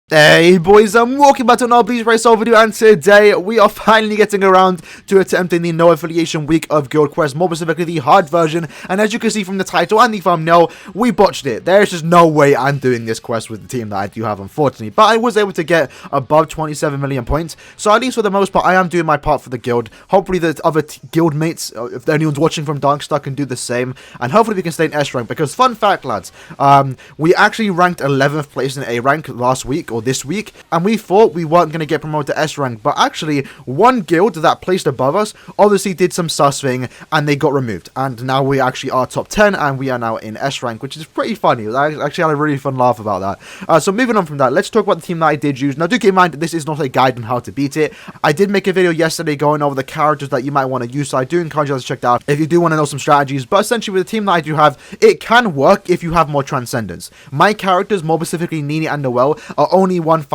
Hey boys, and welcome back to another Bleach Race video, and today we are finally getting around to attempting the no affiliation week of Guild Quest, more specifically the hard version. And as you can see from the title and the thumbnail, we botched it. There's just no way I'm doing this quest with the team that I do have, unfortunately. But I was able to get above 27 million points, so at least for the most part I am doing my part for the guild. Hopefully the other guild mates, if anyone's watching from Darkstar, can do the same, and hopefully we can stay in S rank. Because fun fact, lads, we actually ranked 11th place in A rank last week, or this week, and we thought we weren't going to get promoted to S rank, but actually one guild that placed above us obviously did some sus thing and they got removed, and now we actually are top 10 and we are now in S rank, which is pretty funny. I actually had a really fun laugh about that. So moving on from that, let's talk about the team that I did use. Now do keep in mind, this is not a guide on how to beat it. I did make a video yesterday going over the characters that you might want to use, so I do encourage you guys to check that out if you do want to know some strategies. But essentially with the team that I do have, it can work if you have more transcendence. My characters, more specifically Nini and Noelle, are only 1-5.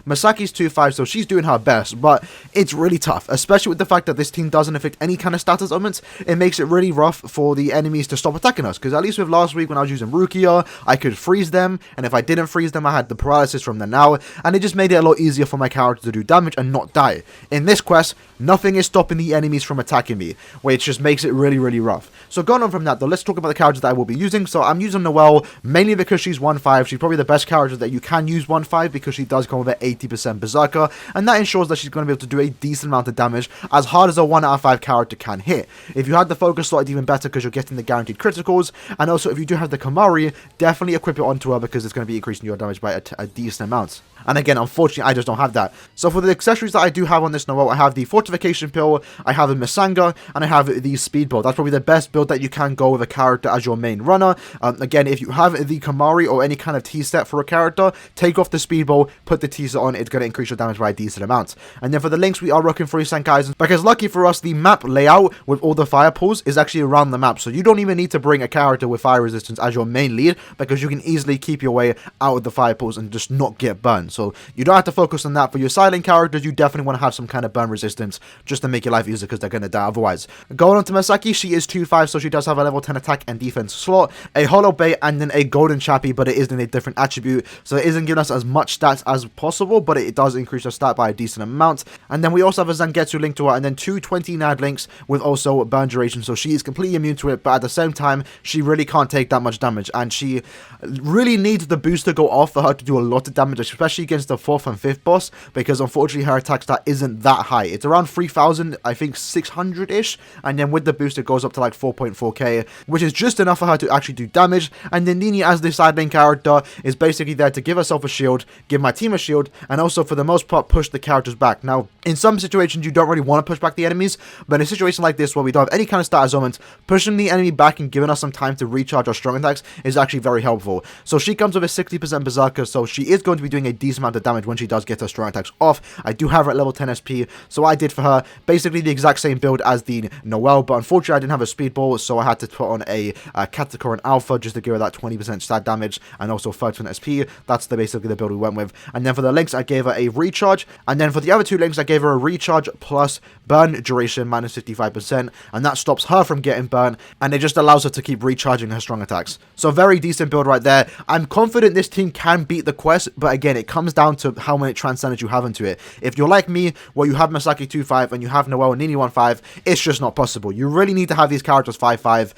Masaki's 2-5, so she's doing her best, but it's really tough, especially with the fact that this team doesn't affect any kind of status elements. It makes it really rough for the enemies to stop attacking us, because at least with last week when I was using Rukia, I could freeze them, and if I didn't freeze them, I had the paralysis from the now, and it just made it a lot easier for my character to do damage and not die. In this quest, nothing is stopping the enemies from attacking me, which just makes it really, really rough. So going on from that though, let's talk about the characters that I will be using. So I'm using Noelle mainly because she's 1-5. She's probably the best character that you can use 1-5, because she does come with an 80% berserker, and that ensures that she's going to be able to do a decent amount of damage, as hard as a 1 out of 5 character can hit. If you had the focus slot, it's even better because you're getting the guaranteed criticals, and also if you do have the Kamari, definitely equip it onto her, because it's going to be increasing your damage by a decent amount. And again, unfortunately, I just don't have that. So for the accessories that I do have on this Noelle, I have the Fortification Pill, I have a Misanga, and I have the Speed Build. That's probably the best build that you can go with a character as your main runner. Again, if you have the Kamari or any kind of T-set for a character, take off the Speed Build, put the T-set on, it's going to increase your damage by a decent amount. And then for the links, we are rocking through Sankaisen, because lucky for us, the map layout with all the fire pools is actually around the map. So you don't even need to bring a character with fire resistance as your main lead, because you can easily keep your way out of the fire pools and just not get burned. So you don't have to focus on that. For your silent characters, you definitely want to have some kind of burn resistance just to make your life easier, because they're going to die otherwise. Going on to Masaki, she is 2-5, so she does have a level 10 attack and defense slot, a hollow bait, and then a golden chappie, but it is in a different attribute, so it isn't giving us as much stats as possible, but it does increase her stat by a decent amount. And then we also have a Zangetsu link to her, and then two 20-nad links with also burn duration, so she is completely immune to it, but at the same time, she really can't take that much damage, and she really needs the boost to go off for her to do a lot of damage, especially against the 4th and 5th boss, because unfortunately her attack stat isn't that high. It's around 3,000, I think 600-ish, and then with the boost it goes up to like 4.4k, which is just enough for her to actually do damage. And then Nini, as the side lane character, is basically there to give herself a shield, give my team a shield, and also for the most part push the characters back. Now, in some situations you don't really want to push back the enemies, but in a situation like this where we don't have any kind of status element, pushing the enemy back and giving us some time to recharge our strong attacks is actually very helpful. So she comes with a 60% berserker, so she is going to be doing a decent amount of damage when she does get her strong attacks off. I do have her at level 10 SP, so I did for her basically the exact same build as the Noelle, but unfortunately I didn't have a speed ball, so I had to put on a Catacor and Alpha just to give her that 20% stat damage and also 30% SP. That's basically the build we went with. And then for the links, I gave her a recharge, and then for the other two links, I gave her a recharge plus burn duration minus 55%, and that stops her from getting burned, and it just allows her to keep recharging her strong attacks. So very decent build right there. I'm confident this team can beat the quest, but again, it comes down to how many transcendence you have into it. If you're like me, where you have Masaki 2-5 and you have Noelle and Nini 1-5, it's just not possible. You really need to have these characters 5-5.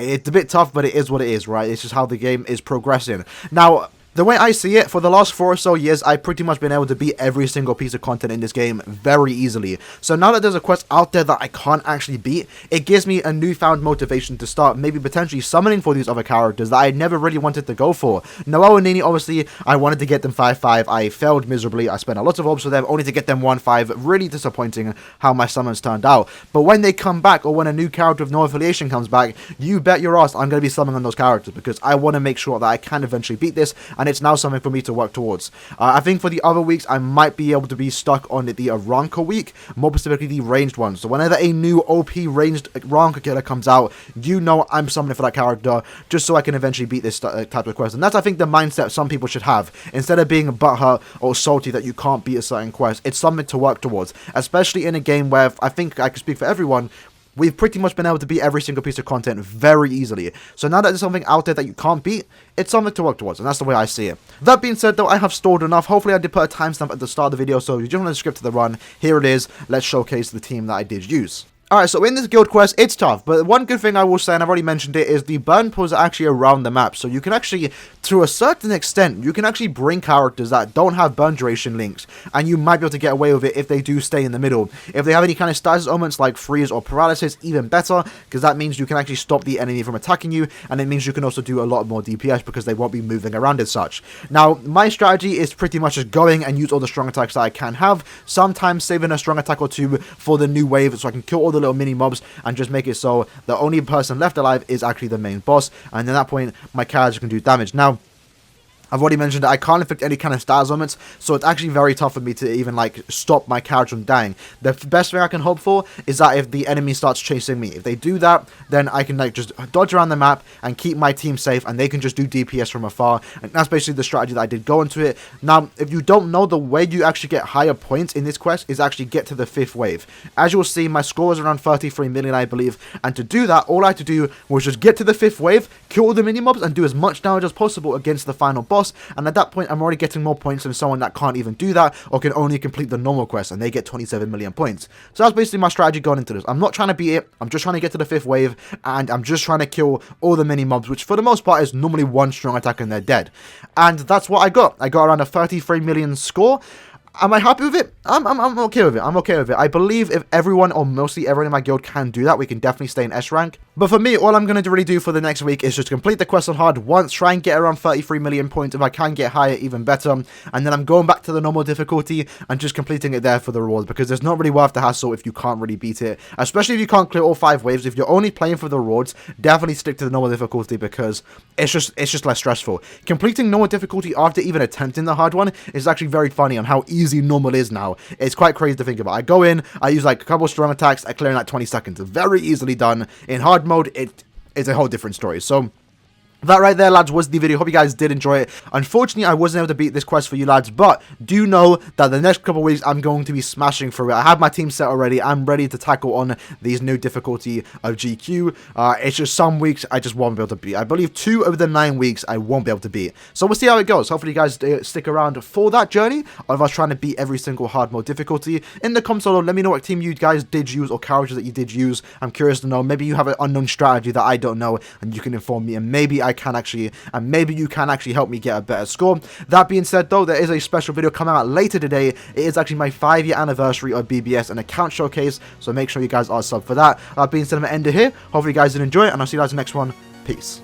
It's a bit tough, but it is what it is, right? It's just how the game is progressing. Now, the way I see it, for the last 4 or so years, I've pretty much been able to beat every single piece of content in this game very easily. So now that there's a quest out there that I can't actually beat, it gives me a newfound motivation to start maybe potentially summoning for these other characters that I never really wanted to go for. Noelle and Nini, obviously, I wanted to get them 5-5. I failed miserably. I spent a lot of orbs for them, only to get them 1-5. Really disappointing how my summons turned out. But when they come back, or when a new character of no affiliation comes back, you bet your ass I'm going to be summoning those characters, because I want to make sure that I can eventually beat this, and it's now something for me to work towards. I think for the other weeks, I might be able to be stuck on the Aranka week, more specifically the ranged one. So whenever a new OP ranged Aranka killer comes out, you know I'm summoning for that character, just so I can eventually beat this type of quest. And that's, I think, the mindset some people should have. Instead of being butthurt or salty that you can't beat a certain quest, it's something to work towards, especially in a game where I think I can speak for everyone. we've pretty much been able to beat every single piece of content very easily. So now that there's something out there that you can't beat, it's something to work towards, and that's the way I see it. That being said, though, I have stored enough. Hopefully I did put a timestamp at the start of the video, so if you just want to skip to the run, here it is. Let's showcase the team that I did use. Alright, so in this guild quest, it's tough, but one good thing I will say, and I've already mentioned it, is the burn pools are actually around the map, so you can actually, to a certain extent, you can actually bring characters that don't have burn duration links, and you might be able to get away with it if they do stay in the middle. If they have any kind of status elements like freeze or paralysis, even better, because that means you can actually stop the enemy from attacking you, and it means you can also do a lot more DPS because they won't be moving around as such. Now, my strategy is pretty much just going and use all the strong attacks that I can have, sometimes saving a strong attack or two for the new wave so I can kill all the little mini mobs and just make it so the only person left alive is actually the main boss, and at that point my character can do damage. Now, I've already mentioned that I can't inflict any kind of status limits, so it's actually very tough for me to even, like, stop my character from dying. The best thing I can hope for is that if the enemy starts chasing me, if they do that, then I can, like, just dodge around the map and keep my team safe, and they can just do DPS from afar, and that's basically the strategy that I did go into it. Now, if you don't know, the way you actually get higher points in this quest is actually get to the 5th wave. As you'll see, my score was around 33 million, I believe, and to do that, all I had to do was just get to the 5th wave, kill all the mini-mobs, and do as much damage as possible against the final boss. And at that point, I'm already getting more points than someone that can't even do that or can only complete the normal quest, and they get 27 million points. So that's basically my strategy going into this. I'm not trying to beat it, I'm just trying to get to the 5th wave, and I'm just trying to kill all the mini mobs, which for the most part is normally one strong attack and they're dead. And that's what I got. I got around a 33 million score. Am I happy with it? I'm okay with it. I'm okay with it. I believe if everyone, or mostly everyone in my guild, can do that, we can definitely stay in S rank. But for me, all I'm going to really do for the next week is just complete the quest on hard once, try and get around 33 million points. If I can get higher, even better. And then I'm going back to the normal difficulty and just completing it there for the rewards, because it's not really worth the hassle if you can't really beat it. Especially if you can't clear all 5 waves. If you're only playing for the rewards, definitely stick to the normal difficulty, because it's just less stressful. Completing normal difficulty after even attempting the hard one is actually very funny on how easy normal is now. It's quite crazy to think about. I go in, I use like a couple strong attacks, I clear in like 20 seconds. Very easily done. In hard mode, it is a whole different story. So that right there, lads, was the video. Hope you guys did enjoy it. Unfortunately, I wasn't able to beat this quest for you, lads, but do know that the next couple of weeks, I'm going to be smashing through it. I have my team set already. I'm ready to tackle on these new difficulty of GQ. It's just some weeks I just won't be able to beat. I believe 2 of the 9 weeks I won't be able to beat. So we'll see how it goes. Hopefully you guys stick around for that journey of us trying to beat every single hard mode difficulty. In the comments below, let me know what team you guys did use or characters that you did use. I'm curious to know. Maybe you have an unknown strategy that I don't know and you can inform me, and maybe you can actually help me get a better score. That being said, though, there is a special video coming out later today. It is actually my 5-year anniversary of BBS and account showcase, so make sure you guys are subbed for that. That being said, I'm going to end it here. Hopefully you guys did enjoy it, and I'll see you guys in the next one. Peace.